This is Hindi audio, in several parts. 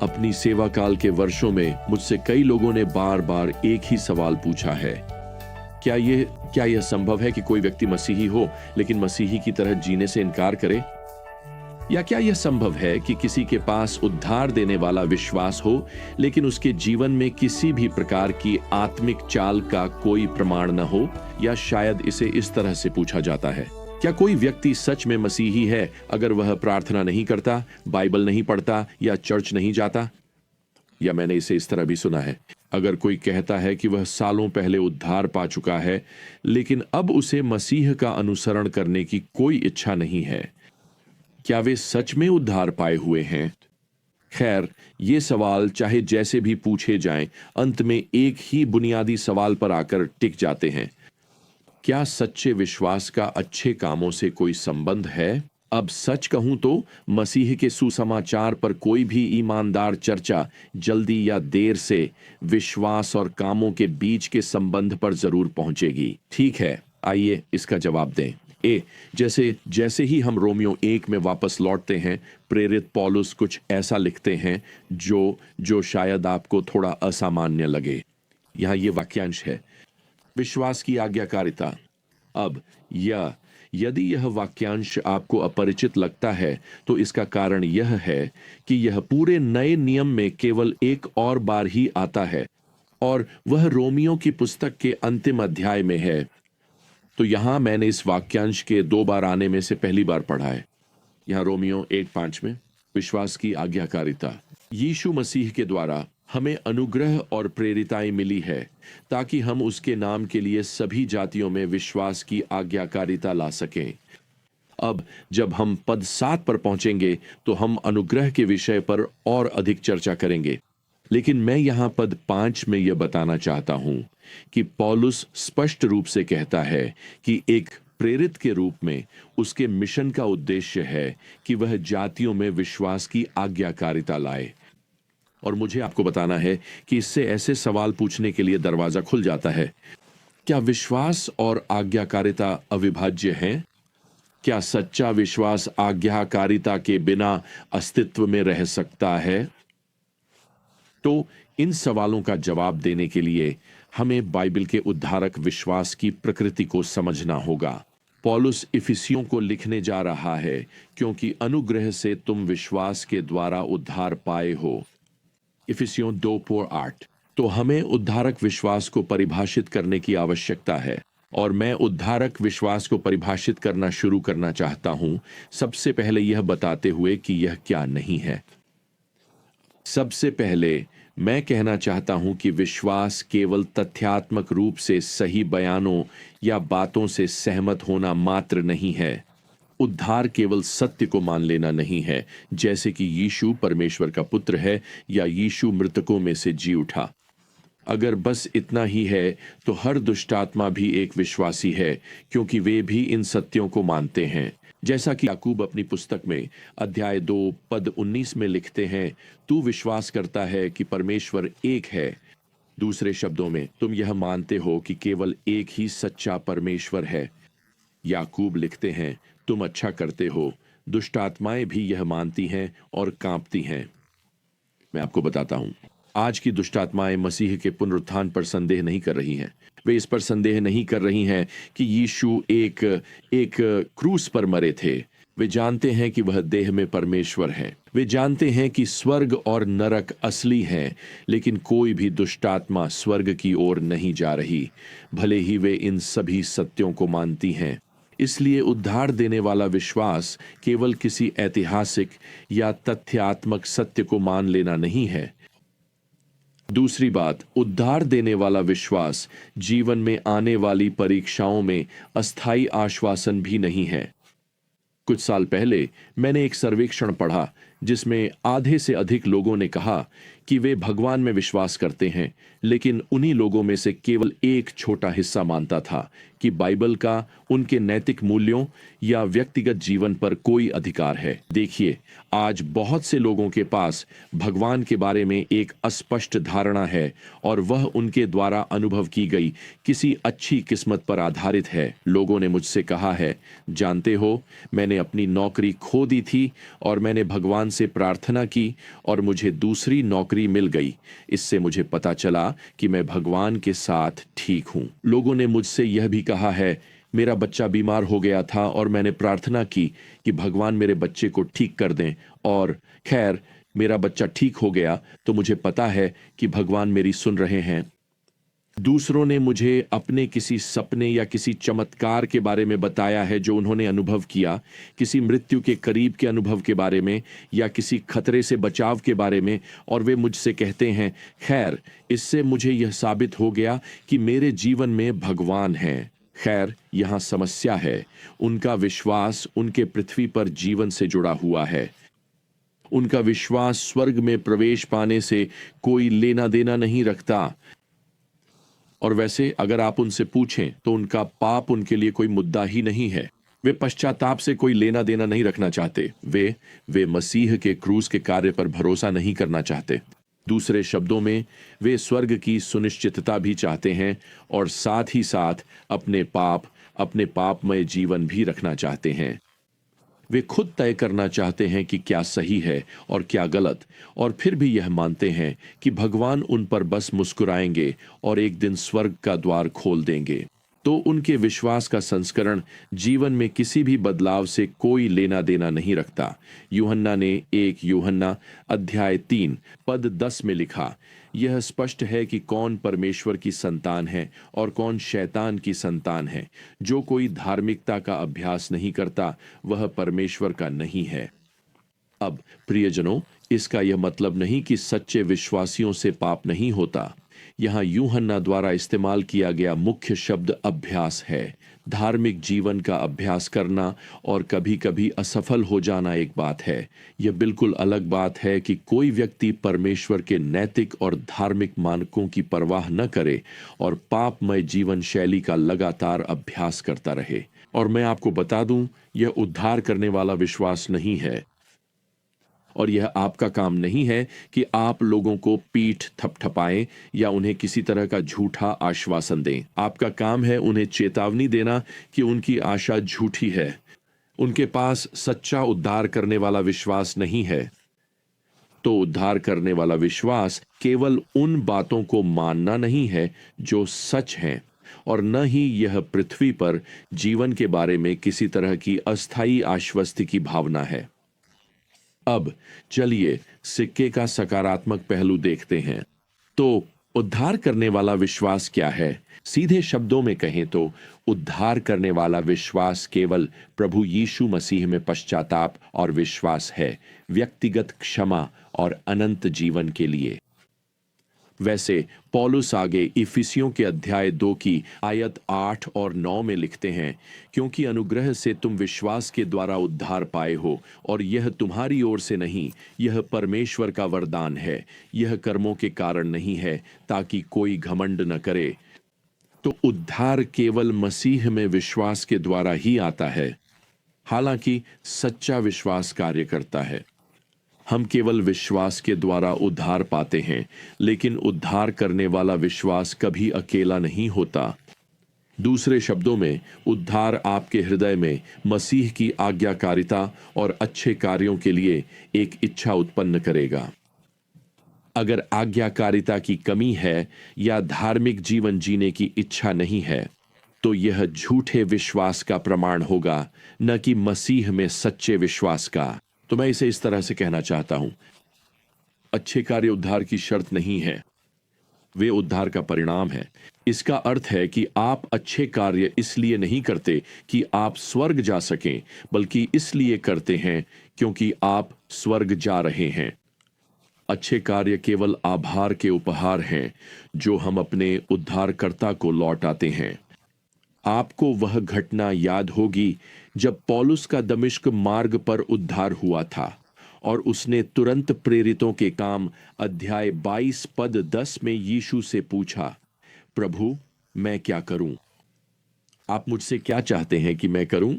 अपनी सेवा काल के वर्षों में मुझसे कई लोगों ने बार बार एक ही सवाल पूछा है। क्या यह संभव है कि कोई व्यक्ति मसीही हो लेकिन मसीही की तरह जीने से इनकार करे? या क्या यह संभव है कि किसी के पास उद्धार देने वाला विश्वास हो लेकिन उसके जीवन में किसी भी प्रकार की आत्मिक चाल का कोई प्रमाण न हो? या शायद इसे इस तरह से पूछा जाता है, क्या कोई व्यक्ति सच में मसीही है अगर वह प्रार्थना नहीं करता, बाइबल नहीं पढ़ता या चर्च नहीं जाता? या मैंने इसे इस तरह भी सुना है, अगर कोई कहता है कि वह सालों पहले उद्धार पा चुका है लेकिन अब उसे मसीह का अनुसरण करने की कोई इच्छा नहीं है, क्या वे सच में उद्धार पाए हुए हैं? खैर, ये सवाल चाहे जैसे भी पूछे जाएं, अंत में एक ही बुनियादी सवाल पर आकर टिक जाते हैं, क्या सच्चे विश्वास का अच्छे कामों से कोई संबंध है? अब सच कहूं तो मसीह के सुसमाचार पर कोई भी ईमानदार चर्चा जल्दी या देर से विश्वास और कामों के बीच के संबंध पर जरूर पहुंचेगी। ठीक है, आइए इसका जवाब दें। जैसे ही हम रोमियो 1 में वापस लौटते हैं, प्रेरित पौलुस कुछ ऐसा लिखते हैं जो शायद आपको थोड़ा असामान्य लगे। यहां ये वाक्यांश है, विश्वास की आज्ञाकारिता। अब यदि यह वाक्यांश आपको अपरिचित लगता है तो इसका कारण यह है कि यह पूरे नए नियम में केवल एक और बार ही आता है और वह रोमियो की पुस्तक के अंतिम अध्याय में है। तो यहां मैंने इस वाक्यांश के 2 बार आने में से पहली बार पढ़ा है। यहां रोमियो 1:5 में विश्वास की आज्ञाकारिता। यीशु मसीह के द्वारा हमें अनुग्रह और प्रेरिताएं मिली है ताकि हम उसके नाम के लिए सभी जातियों में विश्वास की आज्ञाकारिता ला सकें। अब जब हम पद 7 पर पहुंचेंगे तो हम अनुग्रह के विषय पर और अधिक चर्चा करेंगे, लेकिन मैं यहां पद 5 में यह बताना चाहता हूं कि पौलुस स्पष्ट रूप से कहता है कि एक प्रेरित के रूप में उसके मिशन का उद्देश्य है कि वह जातियों में विश्वास की आज्ञाकारिता लाए। और मुझे आपको बताना है कि इससे ऐसे सवाल पूछने के लिए दरवाजा खुल जाता है, क्या विश्वास और आज्ञाकारिता अविभाज्य हैं? क्या सच्चा विश्वास आज्ञाकारिता के बिना अस्तित्व में रह सकता है? तो इन सवालों का जवाब देने के लिए हमें बाइबल के उद्धारक विश्वास की प्रकृति को समझना होगा। पौलुस इफिसियों को लिखने जा रहा है, क्योंकि अनुग्रह से तुम विश्वास के द्वारा उद्धार पाए हो। इफिसियों 2:8। तो हमें उद्धारक विश्वास को परिभाषित करने की आवश्यकता है और मैं उद्धारक विश्वास को परिभाषित करना शुरू करना चाहता हूं, सबसे पहले यह बताते हुए कि यह क्या नहीं है। सबसे पहले मैं कहना चाहता हूं कि विश्वास केवल तथ्यात्मक रूप से सही बयानों या बातों से सहमत होना मात्र नहीं है। उद्धार केवल सत्य को मान लेना नहीं है, जैसे कि यीशु परमेश्वर का पुत्र है या यीशु मृतकों में से जी उठा। अगर बस इतना ही है तो हर दुष्टात्मा भी एक विश्वासी है, क्योंकि वे भी इन सत्यों को मानते हैं। जैसा कि याकूब अपनी पुस्तक में अध्याय 2 पद 19 में लिखते हैं, तू विश्वास करता है कि परमेश्वर एक है। दूसरे शब्दों में, तुम यह मानते हो कि केवल एक ही सच्चा परमेश्वर है। याकूब लिखते हैं, तुम अच्छा करते हो, दुष्ट आत्माएं भी यह मानती हैं और कांपती हैं। मैं आपको बताता हूं, आज की दुष्ट आत्माएं मसीह के पुनरुत्थान पर संदेह नहीं कर रही हैं। वे इस पर संदेह नहीं कर रही हैं कि यीशु एक क्रूस पर मरे थे। वे जानते हैं कि वह देह में परमेश्वर है। वे जानते हैं कि स्वर्ग और नरक असली हैं, लेकिन कोई भी दुष्ट आत्मा स्वर्ग की ओर नहीं जा रही, भले ही वे इन सभी सत्यों को मानती हैं। इसलिए उद्धार देने वाला विश्वास केवल किसी ऐतिहासिक या तथ्यात्मक सत्य को मान लेना नहीं है। दूसरी बात, उद्धार देने वाला विश्वास जीवन में आने वाली परीक्षाओं में अस्थायी आश्वासन भी नहीं है। कुछ साल पहले मैंने एक सर्वेक्षण पढ़ा जिसमें आधे से अधिक लोगों ने कहा कि वे भगवान में विश्वास करते हैं, लेकिन उन्हीं लोगों में से केवल एक छोटा हिस्सा मानता था कि बाइबल का उनके नैतिक मूल्यों या व्यक्तिगत जीवन पर कोई अधिकार है। देखिए, आज बहुत से लोगों के पास भगवान के बारे में एक अस्पष्ट धारणा है और वह उनके द्वारा अनुभव की गई किसी अच्छी किस्मत पर आधारित है। लोगों ने मुझसे कहा है, जानते हो, मैंने अपनी नौकरी खो दी थी और मैंने भगवान से प्रार्थना की और मुझे दूसरी नौकरी मिल गई। इससे मुझे पता चला कि मैं भगवान के साथ ठीक हूँ। लोगों ने मुझसे यह भी कहा है, मेरा बच्चा बीमार हो गया था और मैंने प्रार्थना की कि भगवान मेरे बच्चे को ठीक कर दें, और खैर मेरा बच्चा ठीक हो गया, तो मुझे पता है कि भगवान मेरी सुन रहे हैं। दूसरों ने मुझे अपने किसी सपने या किसी चमत्कार के बारे में बताया है जो उन्होंने अनुभव किया, किसी मृत्यु के करीब के अनुभव के बारे में या किसी खतरे से बचाव के बारे में, और वे मुझसे कहते हैं, खैर इससे मुझे यह साबित हो गया कि मेरे जीवन में भगवान हैं। खैर यहाँ समस्या है, उनका विश्वास उनके पृथ्वी पर जीवन से जुड़ा हुआ है। उनका विश्वास स्वर्ग में प्रवेश पाने से कोई लेना देना नहीं रखता। और वैसे अगर आप उनसे पूछें तो उनका पाप उनके लिए कोई मुद्दा ही नहीं है। वे पश्चाताप से कोई लेना देना नहीं रखना चाहते। वे मसीह के क्रूस के कार्य पर भरोसा नहीं करना चाहते। दूसरे शब्दों में, वे स्वर्ग की सुनिश्चितता भी चाहते हैं और साथ ही साथ अपने पापमय जीवन भी रखना चाहते हैं। वे खुद तय करना चाहते हैं कि क्या सही है और क्या गलत, और फिर भी यह मानते हैं कि भगवान उन पर बस मुस्कुराएंगे और एक दिन स्वर्ग का द्वार खोल देंगे। तो उनके विश्वास का संस्करण जीवन में किसी भी बदलाव से कोई लेना देना नहीं रखता। यूहन्ना ने 1 यूहन्ना अध्याय 3 पद 10 में लिखा, यह स्पष्ट है कि कौन परमेश्वर की संतान है और कौन शैतान की संतान है। जो कोई धार्मिकता का अभ्यास नहीं करता वह परमेश्वर का नहीं है। अब प्रियजनों, इसका यह मतलब नहीं कि सच्चे विश्वासियों से पाप नहीं होता। यहाँ यूहन्ना द्वारा इस्तेमाल किया गया मुख्य शब्द अभ्यास है। धार्मिक जीवन का अभ्यास करना और कभी कभी असफल हो जाना एक बात है। यह बिल्कुल अलग बात है कि कोई व्यक्ति परमेश्वर के नैतिक और धार्मिक मानकों की परवाह न करे और पापमय जीवन शैली का लगातार अभ्यास करता रहे। और मैं आपको बता दूं, यह उद्धार करने वाला विश्वास नहीं है, और यह आपका काम नहीं है कि आप लोगों को पीठ थपथपाएं या उन्हें किसी तरह का झूठा आश्वासन दें। आपका काम है उन्हें चेतावनी देना कि उनकी आशा झूठी है। उनके पास सच्चा उद्धार करने वाला विश्वास नहीं है। तो उद्धार करने वाला विश्वास केवल उन बातों को मानना नहीं है जो सच हैं, और न ही यह पृथ्वी पर जीवन के बारे में किसी तरह की अस्थायी आश्वस्ति की भावना है। अब चलिए सिक्के का सकारात्मक पहलू देखते हैं। तो उद्धार करने वाला विश्वास क्या है? सीधे शब्दों में कहें तो उद्धार करने वाला विश्वास केवल प्रभु यीशु मसीह में पश्चाताप और विश्वास है, व्यक्तिगत क्षमा और अनंत जीवन के लिए। वैसे पौलुस आगे इफिसियों के अध्याय 2 की आयत 8 और 9 में लिखते हैं, क्योंकि अनुग्रह से तुम विश्वास के द्वारा उद्धार पाए हो, और यह तुम्हारी ओर से नहीं, यह परमेश्वर का वरदान है। यह कर्मों के कारण नहीं है, ताकि कोई घमंड न करे। तो उद्धार केवल मसीह में विश्वास के द्वारा ही आता है। हालांकि सच्चा विश्वास कार्य करता है। हम केवल विश्वास के द्वारा उद्धार पाते हैं, लेकिन उद्धार करने वाला विश्वास कभी अकेला नहीं होता। दूसरे शब्दों में, उद्धार आपके हृदय में मसीह की आज्ञाकारिता और अच्छे कार्यों के लिए एक इच्छा उत्पन्न करेगा। अगर आज्ञाकारिता की कमी है या धार्मिक जीवन जीने की इच्छा नहीं है, तो यह झूठे विश्वास का प्रमाण होगा, न कि मसीह में सच्चे विश्वास का। तो मैं इसे इस तरह से कहना चाहता हूं, अच्छे कार्य उद्धार की शर्त नहीं है, वे उद्धार का परिणाम है। इसका अर्थ है कि आप अच्छे कार्य इसलिए नहीं करते कि आप स्वर्ग जा सकें, बल्कि इसलिए करते हैं क्योंकि आप स्वर्ग जा रहे हैं। अच्छे कार्य केवल आभार के उपहार हैं जो हम अपने उद्धारकर्ता को लौटाते हैं। आपको वह घटना याद होगी जब पौलुस का दमिश्क मार्ग पर उद्धार हुआ था और उसने तुरंत प्रेरितों के काम अध्याय 22 पद 10 में यीशु से पूछा, प्रभु मैं क्या करूं? आप मुझसे क्या चाहते हैं कि मैं करूं?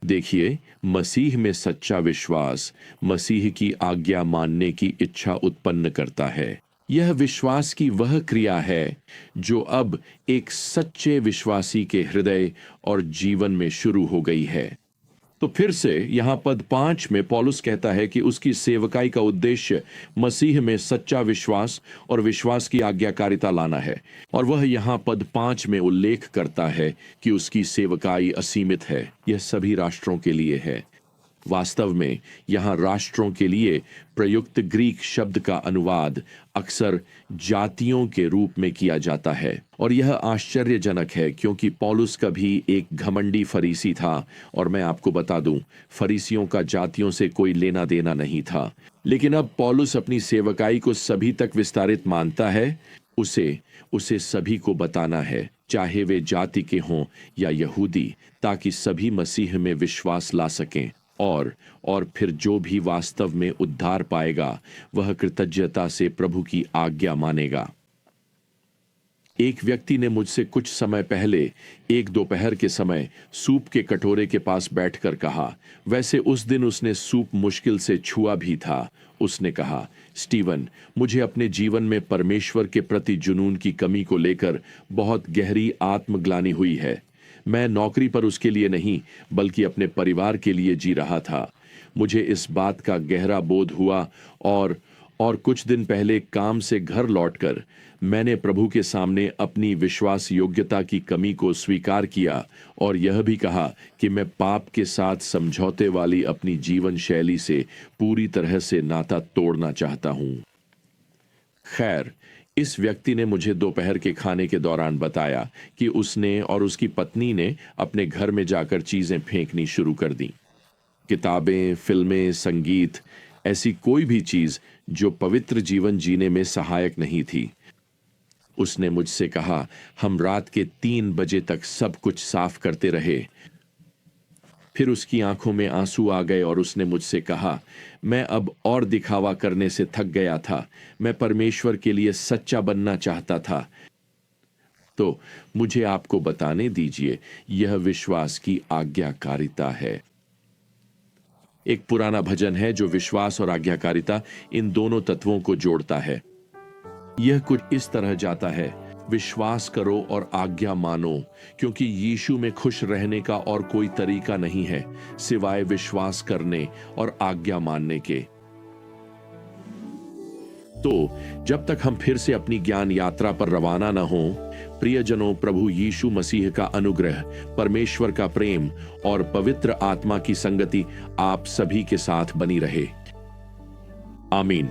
देखिए, मसीह में सच्चा विश्वास मसीह की आज्ञा मानने की इच्छा उत्पन्न करता है। यह विश्वास की वह क्रिया है जो अब एक सच्चे विश्वासी के हृदय और जीवन में शुरू हो गई है। तो फिर से यहां पद 5 में पौलुस कहता है कि उसकी सेवकाई का उद्देश्य मसीह में सच्चा विश्वास और विश्वास की आज्ञाकारिता लाना है, और वह यहां पद 5 में उल्लेख करता है कि उसकी सेवकाई असीमित है, यह सभी राष्ट्रों के लिए है। वास्तव में यहां राष्ट्रों के लिए प्रयुक्त ग्रीक शब्द का अनुवाद अक्सर जातियों के रूप में किया जाता है, और यह आश्चर्यजनक है क्योंकि पौलुस कभी एक घमंडी फरीसी था, और मैं आपको बता दूं, फरीसियों का जातियों से कोई लेना देना नहीं था। लेकिन अब पौलुस अपनी सेवकाई को सभी तक विस्तारित मानता है। उसे सभी को बताना है, चाहे वे जाति के हों या यहूदी, ताकि सभी मसीह में विश्वास ला सकें, और फिर जो भी वास्तव में उद्धार पाएगा वह कृतज्ञता से प्रभु की आज्ञा मानेगा। एक व्यक्ति ने मुझसे कुछ समय पहले एक दोपहर के समय सूप के कटोरे के पास बैठकर कहा, वैसे उस दिन उसने सूप मुश्किल से छुआ भी था। उसने कहा, स्टीवन, मुझे अपने जीवन में परमेश्वर के प्रति जुनून की कमी को लेकर बहुत गहरी आत्मग्लानि हुई है। मैं नौकरी पर उसके लिए नहीं बल्कि अपने परिवार के लिए जी रहा था। मुझे इस बात का गहरा बोध हुआ, और कुछ दिन पहले काम से घर लौटकर मैंने प्रभु के सामने अपनी विश्वास योग्यता की कमी को स्वीकार किया, और यह भी कहा कि मैं पाप के साथ समझौते वाली अपनी जीवन शैली से पूरी तरह से नाता तोड़ना चाहता हूं। खैर, इस व्यक्ति ने मुझे दोपहर के खाने के दौरान बताया कि उसने और उसकी पत्नी ने अपने घर में जाकर चीजें फेंकनी शुरू कर दी। किताबें, फिल्में, संगीत, ऐसी कोई भी चीज जो पवित्र जीवन जीने में सहायक नहीं थी। उसने मुझसे कहा, हम रात के 3 बजे तक सब कुछ साफ करते रहे। फिर उसकी आंखों में आंसू आ गए और उसने मुझसे कहा, मैं अब और दिखावा करने से थक गया था। मैं परमेश्वर के लिए सच्चा बनना चाहता था। तो मुझे आपको बताने दीजिए, यह विश्वास की आज्ञाकारिता है। एक पुराना भजन है जो विश्वास और आज्ञाकारिता, इन दोनों तत्वों को जोड़ता है। यह कुछ इस तरह जाता है, विश्वास करो और आज्ञा मानो, क्योंकि यीशु में खुश रहने का और कोई तरीका नहीं है सिवाय विश्वास करने और आज्ञा मानने के। तो जब तक हम फिर से अपनी ज्ञान यात्रा पर रवाना न हों, प्रियजनों, प्रभु यीशु मसीह का अनुग्रह, परमेश्वर का प्रेम और पवित्र आत्मा की संगति आप सभी के साथ बनी रहे। आमीन।